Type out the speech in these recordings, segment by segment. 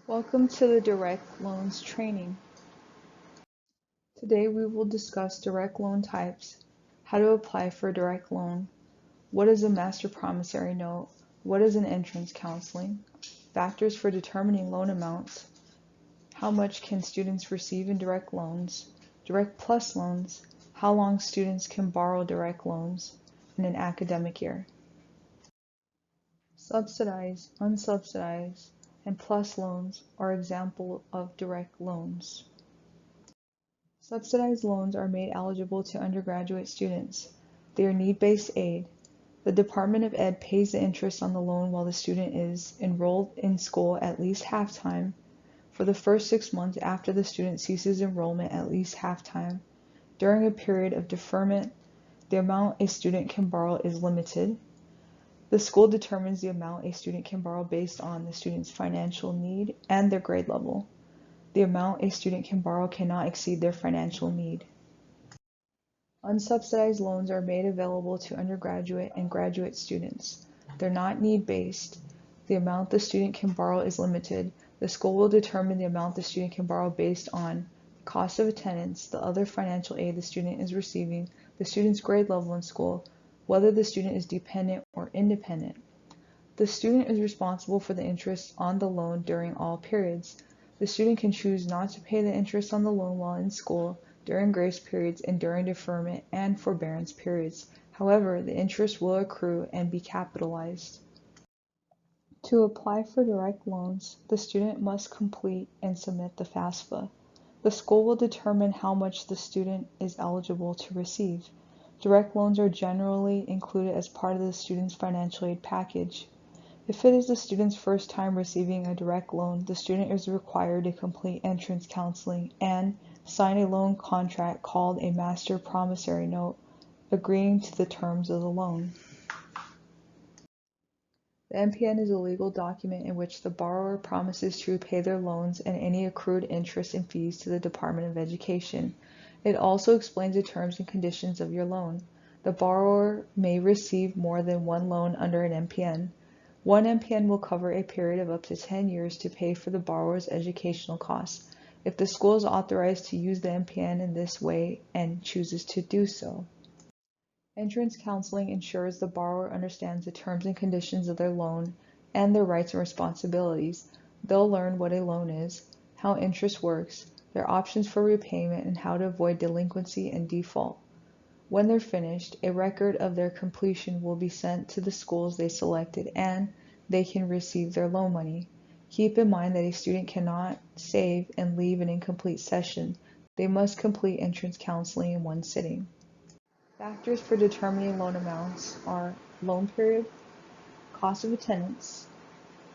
Welcome to the Direct Loans training. Today we will discuss direct loan types, how to apply for a direct loan, what is a master promissory note, what is an entrance counseling, factors for determining loan amounts, how much can students receive in direct loans, direct plus loans, how long students can borrow direct loans in an academic year. Subsidized, unsubsidized, and plus loans are examples of direct loans. Subsidized loans are made eligible to undergraduate students. They are need-based aid. The Department of Ed pays the interest on the loan while the student is enrolled in school at least half-time. For the first 6 months after the student ceases enrollment at least half-time. During a period of deferment, the amount a student can borrow is limited. The school determines the amount a student can borrow based on the student's financial need and their grade level. The amount a student can borrow cannot exceed their financial need. Unsubsidized loans are made available to undergraduate and graduate students. They're not need-based. The amount the student can borrow is limited. The school will determine the amount the student can borrow based on the cost of attendance, the other financial aid the student is receiving, the student's grade level in school, whether the student is dependent or independent. The student is responsible for the interest on the loan during all periods. The student can choose not to pay the interest on the loan while in school, during grace periods, and during deferment and forbearance periods. However, the interest will accrue and be capitalized. To apply for direct loans, the student must complete and submit the FAFSA. The school will determine how much the student is eligible to receive. Direct loans are generally included as part of the student's financial aid package. If it is the student's first time receiving a direct loan, the student is required to complete entrance counseling and sign a loan contract called a master promissory note, agreeing to the terms of the loan. The MPN is a legal document in which the borrower promises to repay their loans and any accrued interest and fees to the Department of Education. It also explains the terms and conditions of your loan. The borrower may receive more than one loan under an MPN. One MPN will cover a period of up to 10 years to pay for the borrower's educational costs, if the school is authorized to use the MPN in this way and chooses to do so. Entrance counseling ensures the borrower understands the terms and conditions of their loan and their rights and responsibilities. They'll learn what a loan is, how interest works, their options for repayment, and how to avoid delinquency and default. When they're finished, a record of their completion will be sent to the schools they selected and they can receive their loan money. Keep in mind that a student cannot save and leave an incomplete session. They must complete entrance counseling in one sitting. Factors for determining loan amounts are loan period, cost of attendance,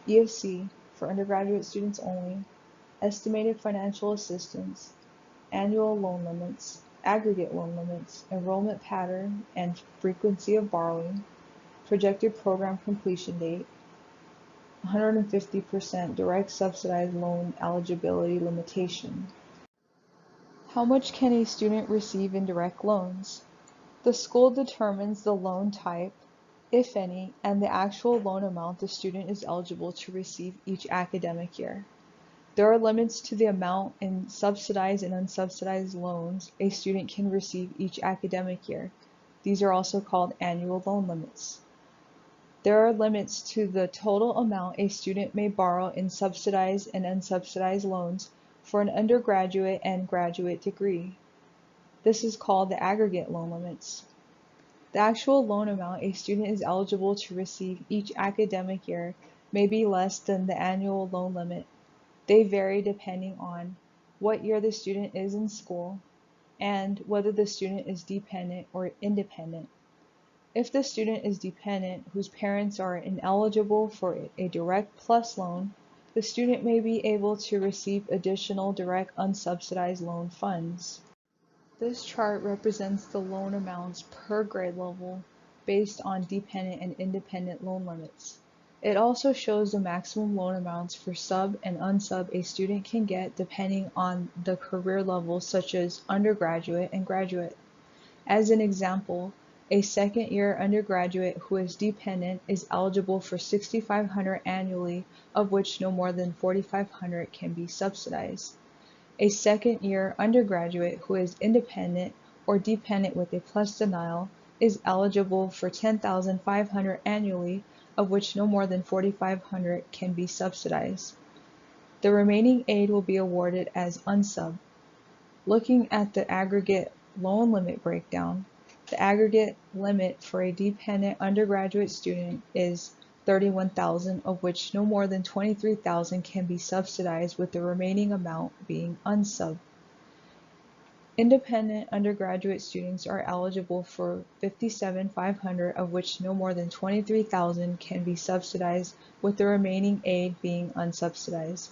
EOC for undergraduate students only, estimated financial assistance, annual loan limits, aggregate loan limits, enrollment pattern and frequency of borrowing, projected program completion date, 150% direct subsidized loan eligibility limitation. How much can a student receive in direct loans? The school determines the loan type, if any, and the actual loan amount the student is eligible to receive each academic year. There are limits to the amount in subsidized and unsubsidized loans a student can receive each academic year. These are also called annual loan limits. There are limits to the total amount a student may borrow in subsidized and unsubsidized loans for an undergraduate and graduate degree. This is called the aggregate loan limits. The actual loan amount a student is eligible to receive each academic year may be less than the annual loan limit. They vary depending on what year the student is in school and whether the student is dependent or independent. If the student is dependent whose parents are ineligible for a direct plus loan, the student may be able to receive additional direct unsubsidized loan funds. This chart represents the loan amounts per grade level based on dependent and independent loan limits. It also shows the maximum loan amounts for sub and unsub a student can get depending on the career level such as undergraduate and graduate. As an example, A second-year undergraduate who is dependent is eligible for $6,500 annually, of which no more than $4,500 can be subsidized. A second-year undergraduate who is independent or dependent with a PLUS denial is eligible for $10,500 annually, of which no more than $4,500 can be subsidized. The remaining aid will be awarded as unsub. Looking at the aggregate loan limit breakdown, the aggregate limit for a dependent undergraduate student is $31,000, of which no more than $23,000 can be subsidized, with the remaining amount being unsub. Independent undergraduate students are eligible for $57,500, of which no more than $23,000 can be subsidized, with the remaining aid being unsubsidized.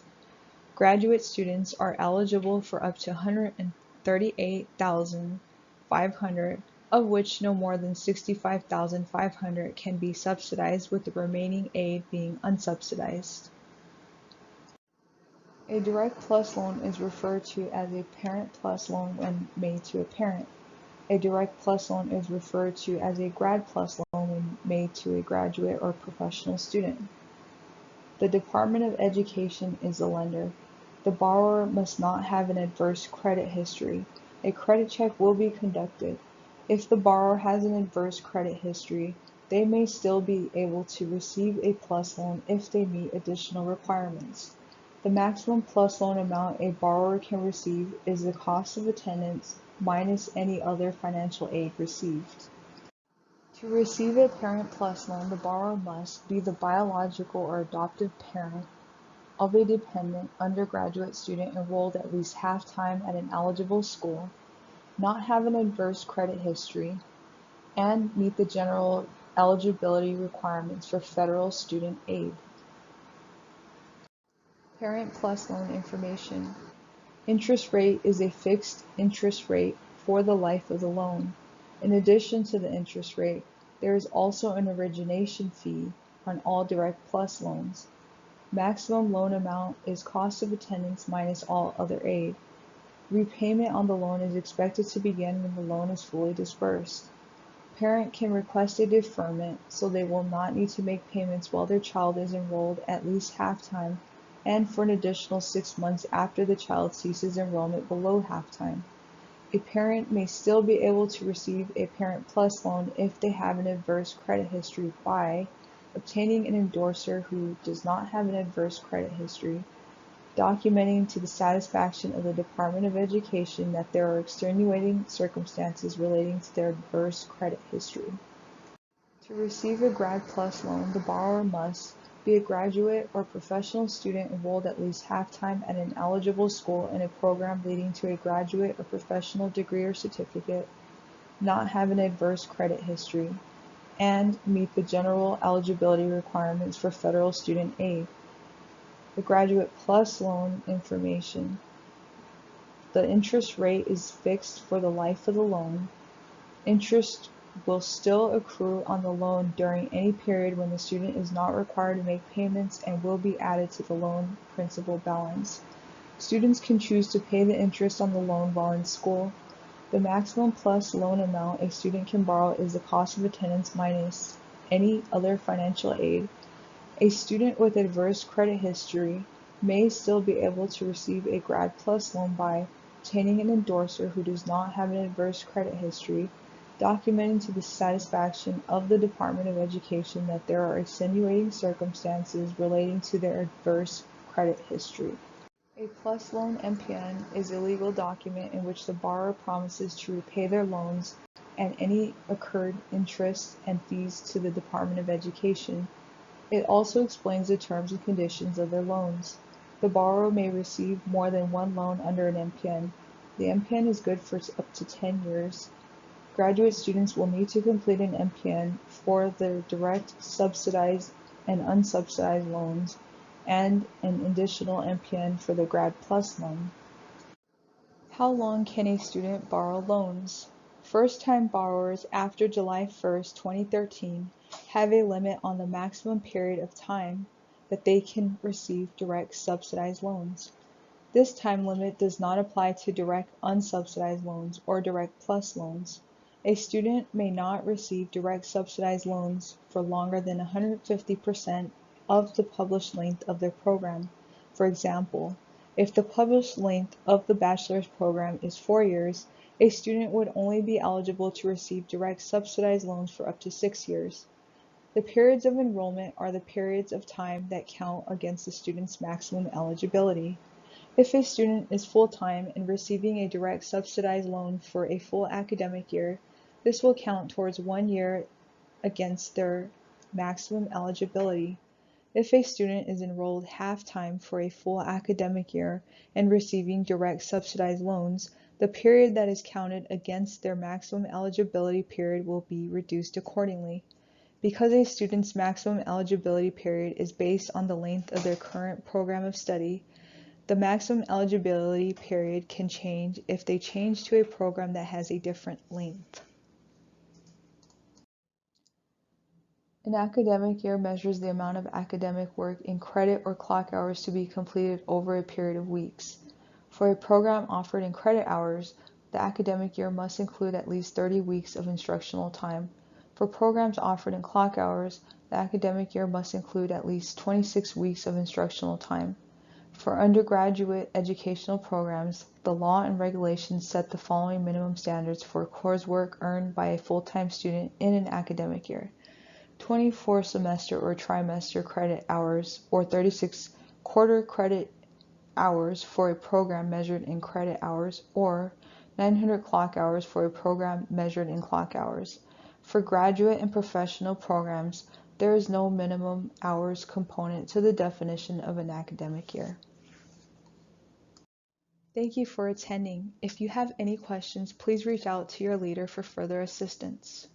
Graduate students are eligible for up to $138,500, of which no more than $65,500 can be subsidized, with the remaining aid being unsubsidized. A Direct Plus loan is referred to as a Parent Plus loan when made to a parent. A Direct Plus loan is referred to as a Grad Plus loan when made to a graduate or professional student. The Department of Education is the lender. The borrower must not have an adverse credit history. A credit check will be conducted. If the borrower has an adverse credit history, they may still be able to receive a PLUS loan if they meet additional requirements. The maximum PLUS loan amount a borrower can receive is the cost of attendance minus any other financial aid received. To receive a Parent Plus loan, the borrower must be the biological or adoptive parent of a dependent undergraduate student enrolled at least half-time at an eligible school, not have an adverse credit history, and meet the general eligibility requirements for federal student aid. Parent Plus loan information. Interest rate is a fixed interest rate for the life of the loan. In addition to the interest rate, there is also an origination fee on all Direct Plus loans. Maximum loan amount is cost of attendance minus all other aid. Repayment on the loan is expected to begin when the loan is fully disbursed. Parent can request a deferment so they will not need to make payments while their child is enrolled at least half-time and for an additional 6 months after the child ceases enrollment below half-time. A parent may still be able to receive a Parent Plus loan if they have an adverse credit history by obtaining an endorser who does not have an adverse credit history, documenting to the satisfaction of the Department of Education that there are extenuating circumstances relating to their adverse credit history. To receive a Grad Plus loan, the borrower must be a graduate or professional student enrolled at least half-time at an eligible school in a program leading to a graduate or professional degree or certificate, not have an adverse credit history, and meet the general eligibility requirements for federal student aid. The Graduate Plus loan information. The interest rate is fixed for the life of the loan. Interest will still accrue on the loan during any period when the student is not required to make payments and will be added to the loan principal balance. Students can choose to pay the interest on the loan while in school. The maximum PLUS loan amount a student can borrow is the cost of attendance minus any other financial aid. A student with adverse credit history may still be able to receive a Grad Plus loan by obtaining an endorser who does not have an adverse credit history, documenting to the satisfaction of the Department of Education that there are extenuating circumstances relating to their adverse credit history. A PLUS loan MPN is a legal document in which the borrower promises to repay their loans and any accrued interest and fees to the Department of Education. It also explains the terms and conditions of their loans. The borrower may receive more than one loan under an MPN. The MPN is good for up to 10 years. Graduate students will need to complete an MPN for their direct, subsidized, and unsubsidized loans, and an additional MPN for the Grad Plus loan. How long can a student borrow loans? First-time borrowers after July 1st, 2013 have a limit on the maximum period of time that they can receive direct subsidized loans. This time limit does not apply to direct unsubsidized loans or Direct Plus loans. A student may not receive direct subsidized loans for longer than 150% of the published length of their program. For example, if the published length of the bachelor's program is 4 years, a student would only be eligible to receive direct subsidized loans for up to 6 years. The periods of enrollment are the periods of time that count against the student's maximum eligibility. If a student is full-time and receiving a direct subsidized loan for a full academic year, this will count towards 1 year against their maximum eligibility. If a student is enrolled half-time for a full academic year and receiving direct subsidized loans, the period that is counted against their maximum eligibility period will be reduced accordingly. Because a student's maximum eligibility period is based on the length of their current program of study, the maximum eligibility period can change if they change to a program that has a different length. An academic year measures the amount of academic work in credit or clock hours to be completed over a period of weeks. For a program offered in credit hours, the academic year must include at least 30 weeks of instructional time. For programs offered in clock hours, the academic year must include at least 26 weeks of instructional time. For undergraduate educational programs, the law and regulations set the following minimum standards for coursework earned by a full-time student in an academic year: 24 semester or trimester credit hours, or 36 quarter credit hours for a program measured in credit hours, or 900 clock hours for a program measured in clock hours. For graduate and professional programs, there is no minimum hours component to the definition of an academic year. Thank you for attending. If you have any questions, please reach out to your leader for further assistance.